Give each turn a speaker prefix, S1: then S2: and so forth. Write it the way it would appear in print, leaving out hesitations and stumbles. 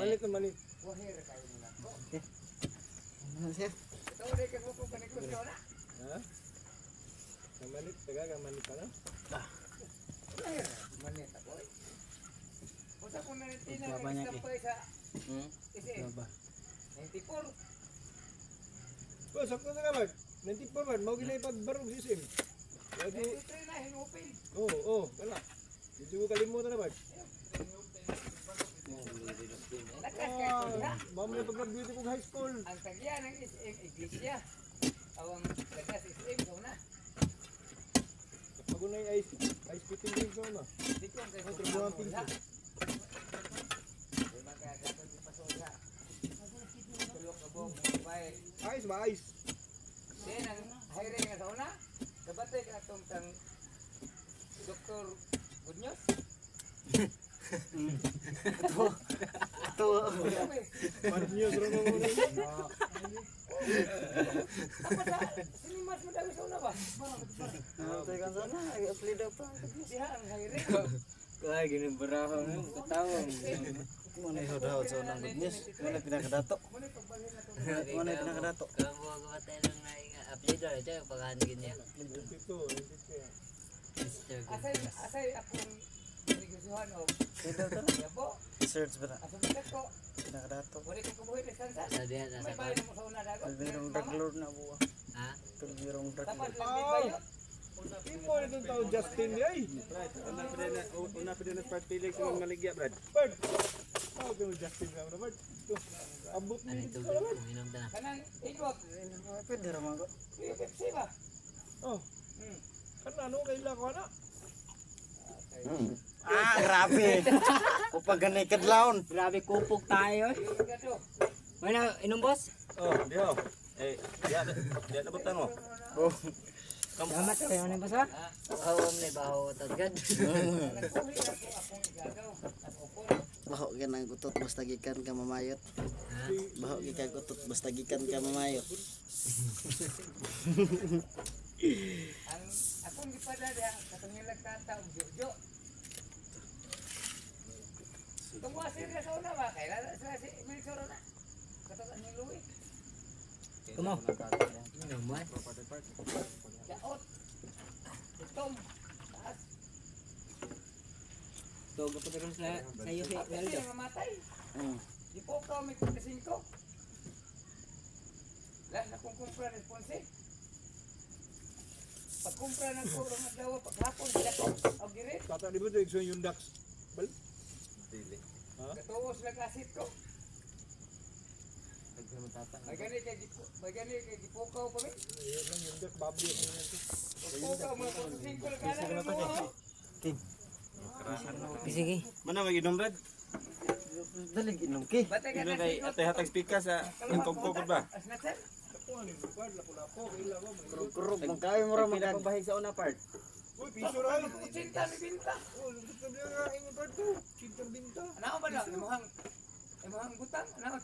S1: Malit na malit.
S2: Wahir kayo nila ko.
S3: Ano sir?
S2: Ito ulit ka mo kung panikos ko na.
S1: Ha? Kamalit, taga kamalit ka na?
S2: Wahir, manit ako eh. Kung sa kung nanitina
S3: Baba
S2: ka
S3: niya,
S2: isang pa sa isim.
S3: Baba.
S2: 94.
S1: Oh, sakto na naman. 94 man, mau gina ipagbarog si Sim. Lagi,
S2: 93 na, hinupin.
S1: wala. Hindi ko kalimutan naman.
S2: Lakas kayo na.
S1: Ma'am na pagka-beauty kong high school.
S2: Ang tagya ng SM, iglesia. Awang lakas SM ko na.
S1: Kapag unay ice fitting rin sa ano.
S2: Di ko ang kayo
S1: Ito mga pinto.
S2: Di magkakatod yung pasola. Tulok ka po, mabay.
S1: Ice ba, ice?
S2: Then, ang hiring nga sa una, kabatay ka itong kang Dr. Good News.
S3: Ito.
S1: Bad news rin mo muna.
S2: Tapos sa sinimas mo dami sa una ba?
S3: Tekan sana, i-upload pa.
S2: Diha ang hiring.
S3: Kaya gini berahang ketawang. Mana daw sa nang goodness. Mana pinakadato.
S2: Muna pagbalhin na ito.
S3: Mana pinakadato.
S4: Kamu ako matay lang na upload or ito paghanggin niya.
S1: Ito.
S2: Asay akong negosyohan o
S3: Ito to.
S2: yabo.
S3: Search ba na?
S2: Asang bigat ko.
S3: Pinakadato.
S2: Wala kong kabuhay na sansa.
S4: Sa diyan sa
S2: May bayan mo sa una dagot.
S3: Tulbirong daglord na buwa.
S4: ha?
S3: Tulbirong
S2: Tapat
S3: daglord.
S2: lang din bayo.
S1: Imo itong tao Justin ay.
S5: Una pa din na part Felix ng maligya, Brad.
S1: Bird. Tao ko Justin na naman. Abot
S4: Ano
S1: ni
S4: ito?
S1: dito naman.
S4: Uminom ta na.
S2: Kanang igot.
S3: Pwede raman ko.
S2: Yung Pepsi ba?
S1: Oh, ano kaila ko na?
S3: Grabe. Upag ganay kadlawon.
S4: Grabe kupog tayo.
S2: Yung gato.
S4: May na inom boss?
S5: Oh, diho. Diya nabutan mo.
S3: Oh.
S4: Salamat kayo ni boss ha? Bahawam ni bahaw tagad.
S2: Nagkuhi na ko akong igagaw. Nag-upon.
S3: Baho ganang gutot basta gikan ka mamayot. Baho gikan gutot basta gikan ka mamayot.
S2: Ang akong gipadada katungilag kata og jojo. Tungwa sila sa una ba? Kailan sila si Milsoro na? Katukan ni Louie.
S4: Kumo. Inom mo.
S2: Yaot. Itom. Taas.
S4: So gapon sa sayo si
S2: Kapit
S4: Neldo.
S2: niya mamatay.
S3: Mm.
S2: Di po ka may 45. Lahat na kong kumpra response. Pag kumpra ng kurong at dawa, paghapon sila ko. Ang girit.
S1: Tata di ba ito yung ducks? Bal?
S5: Dili.
S2: Katuos lang kasit ko. May gani kay gipukaw pa mi.
S1: Ayun lang yung duck, babi ang yun ito.
S2: Pukaw mga 45 lang kanan mo.
S4: Sige.
S5: Mana mag-inom, Brad?
S3: Dalig inom ki.
S2: Batay ka
S5: Ino
S2: na
S5: kay ate hatag speaker sa intog ko ba?
S2: Asnater.
S1: Ako ano yung bad, lapo-lapo, kaila mo.
S3: Kurog man kayo mo ra magad.
S5: Pabahig sa una part.
S1: Uy, piso rin.
S2: Cinta ni binta.
S1: Oh, lupit na niya nga, ingon pa ito. Cinta binta.
S2: Ano ba lang? Imuhang butang. Ano